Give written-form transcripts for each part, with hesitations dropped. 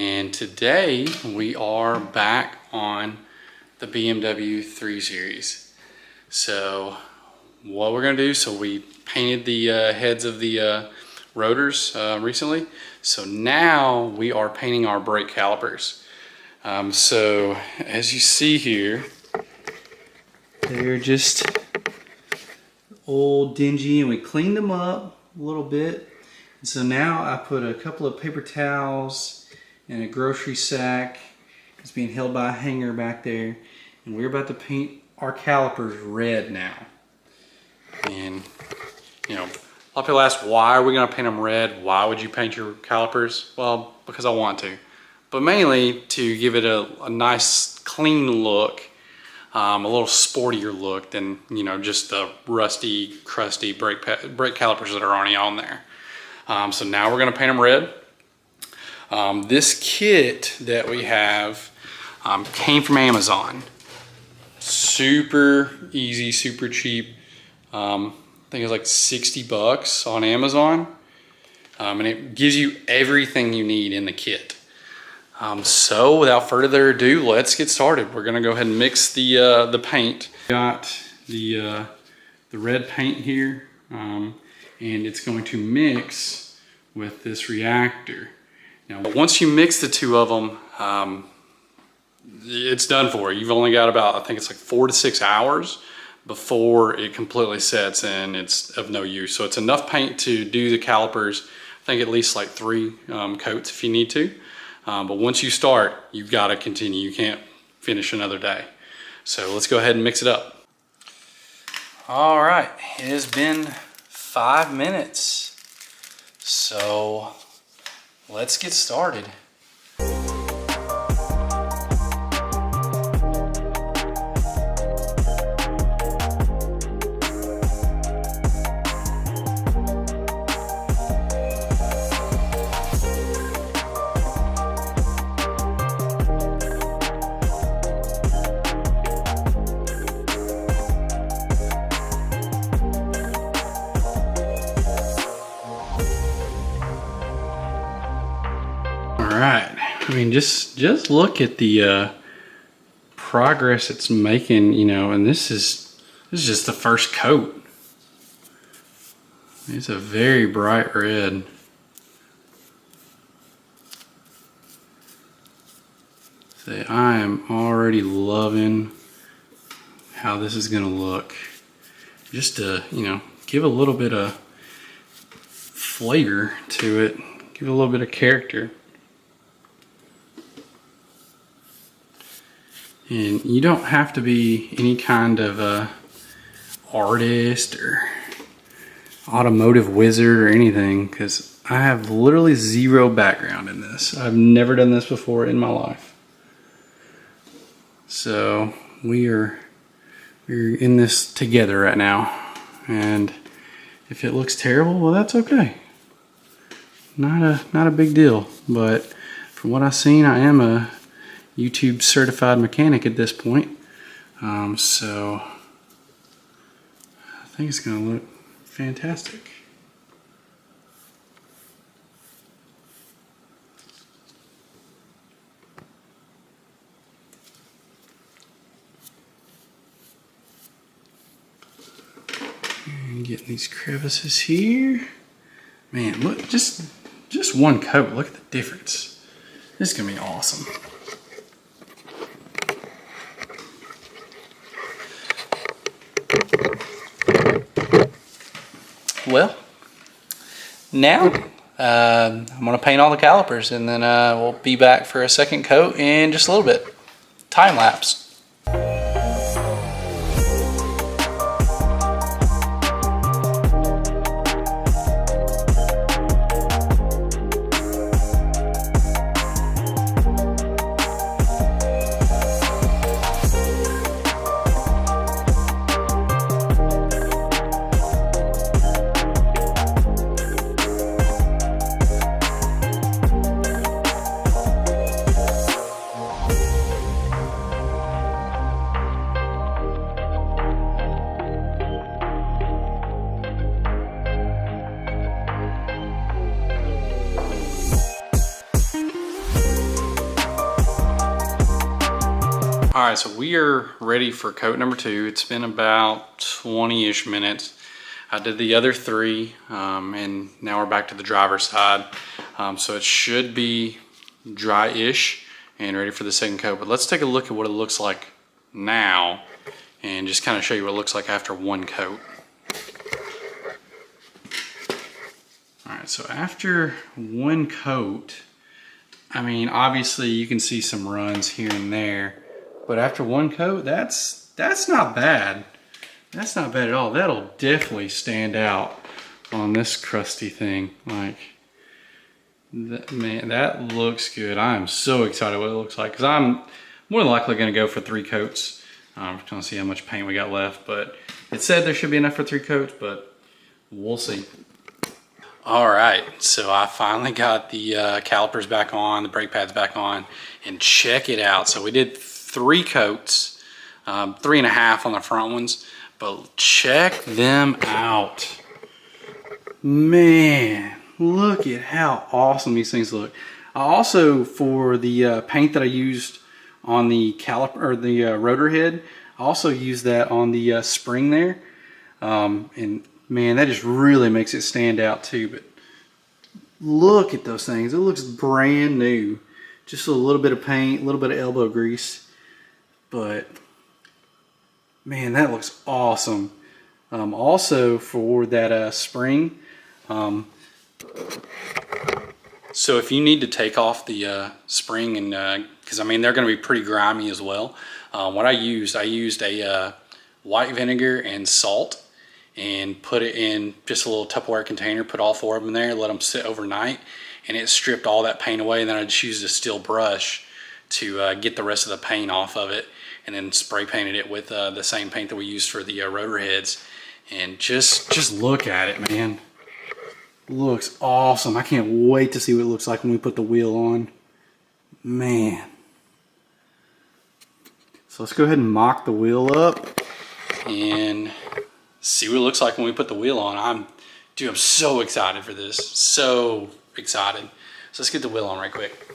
And today we are back on the BMW 3 Series. So what we're gonna do, so we painted the heads of the rotors recently. So now we are painting our brake calipers. So as you see here, they're just old, dingy, and we cleaned them up a little bit. And so now I put a couple of paper towels and a grocery sack. It's being held by a hanger back there. And we're about to paint our calipers red now. And, you know, a lot of people ask, why are we gonna paint them red? Why would you paint your calipers? Well, because I want to. But mainly to give it a nice, clean look, a little sportier look than, you know, just the rusty, crusty brake calipers that are already on there. So now we're gonna paint them red. This kit that we have came from Amazon. Super easy, super cheap. I think it's like 60 bucks on Amazon. And it gives you everything you need in the kit. So without further ado, let's get started. We're gonna go ahead and mix the paint. Got the red paint here, and it's going to mix with this reactor. Now, once you mix the two of them, it's done for you. You've only got about, I think it's like 4 to 6 hours before it completely sets and it's of no use. So it's enough paint to do the calipers, I think at least like 3 coats if you need to. But once you start, you've got to continue. You can't finish another day. So let's go ahead and mix it up. All right, it has been 5 minutes. So let's get started. Alright, I mean, just look at the progress it's making, you know, and this is just the first coat. It's a very bright red. See, I am already loving how this is gonna look. Just to, you know, give a little bit of flavor to it, give it a little bit of character. And you don't have to be any kind of a artist or automotive wizard or anything, because I have literally zero background in this. I've never done this before in my life. So we're in this together right now. And if it looks terrible, well, that's okay. Not a big deal. But from what I've seen, I am a YouTube certified mechanic at this point, so I think it's going to look fantastic. And getting these crevices here. Man, look, just one coat. Look at the difference. This is going to be awesome. Well, now I'm going to paint all the calipers, and then we'll be back for a second coat in just a little bit. Time lapse. All right, so we are ready for coat number 2. It's been about 20-ish minutes. I did the other 3, and now we're back to the driver's side. So it should be dry-ish and ready for the second coat. But let's take a look at what it looks like now and just kind of show you what it looks like after 1 coat. All right, so after 1 coat, I mean, obviously you can see some runs here and there, but after 1 coat, that's not bad. That's not bad at all. That'll definitely stand out on this crusty thing. Like, man, that looks good. I am so excited what it looks like, because I'm more than likely going to go for 3 coats. I'm going to see how much paint we got left, but it said there should be enough for 3 coats, but we'll see. All right, so I finally got the calipers back on, the brake pads back on, and check it out. So we did 3 coats, 3.5 on the front ones, but check them out. Man, look at how awesome these things look. I also, for the paint that I used on the caliper or the rotor head, I also used that on the spring there, and man, that just really makes it stand out too. But look at those things. It looks brand new. Just a little bit of paint, a little bit of elbow grease. But man, that looks awesome. Also for that spring, so if you need to take off the spring, and because I mean they're going to be pretty grimy as well, what I used a white vinegar and salt, and put it in just a little Tupperware container, put all 4 of them in there, let them sit overnight, and it stripped all that paint away. And then I just used a steel brush to get the rest of the paint off of it, and then spray painted it with the same paint that we used for the rotor heads. And just look at it, man. Looks awesome. I can't wait to see what it looks like when we put the wheel on. Man. So let's go ahead and mock the wheel up and see what it looks like when we put the wheel on. I'm so excited for this. So excited. So let's get the wheel on right quick.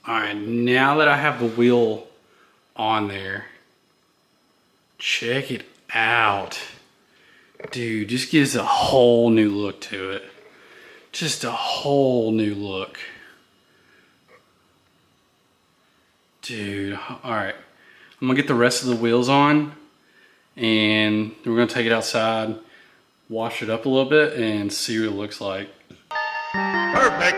Alright, now that I have the wheel on there, check it out. Dude, just gives a whole new look to it. Just a whole new look. Dude, alright. I'm gonna get the rest of the wheels on, and we're gonna take it outside, wash it up a little bit, and see what it looks like. Perfect.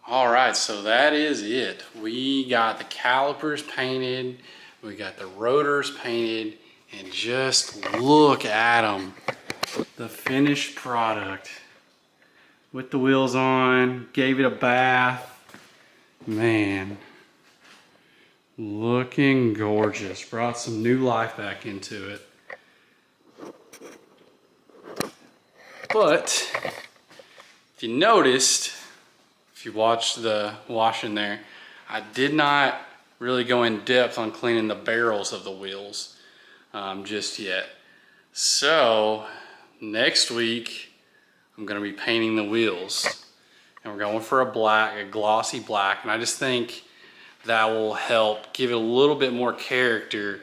All right, so that is it. We got the calipers painted, we got the rotors painted, and just look at them. The finished product with the wheels on, gave it a bath. Man, looking gorgeous. Brought some new life back into it. But if you noticed, if you watched the washing there, I did not really go in depth on cleaning the barrels of the wheels just yet. So next week I'm going to be painting the wheels, and we're going for a glossy black, and I just think that will help give it a little bit more character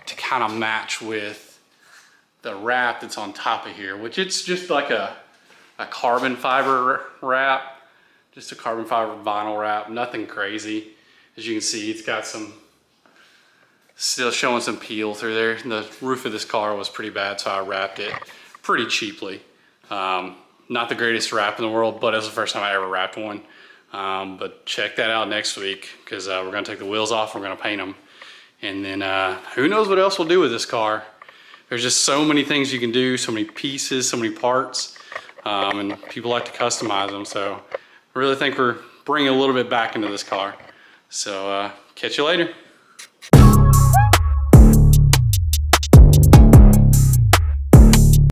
to kind of match with the wrap that's on top of here, which it's just like a carbon fiber wrap, just a carbon fiber vinyl wrap, nothing crazy. As you can see, it's got some, still showing some peel through there. The roof of this car was pretty bad, so I wrapped it pretty cheaply. Not the greatest wrap in the world, but it was the first time I ever wrapped one. But check that out next week, because we're gonna take the wheels off, we're gonna paint them. And then who knows what else we'll do with this car. There's just so many things you can do, so many pieces, so many parts, and people like to customize them. So I really think we're bringing a little bit back into this car. So catch you later.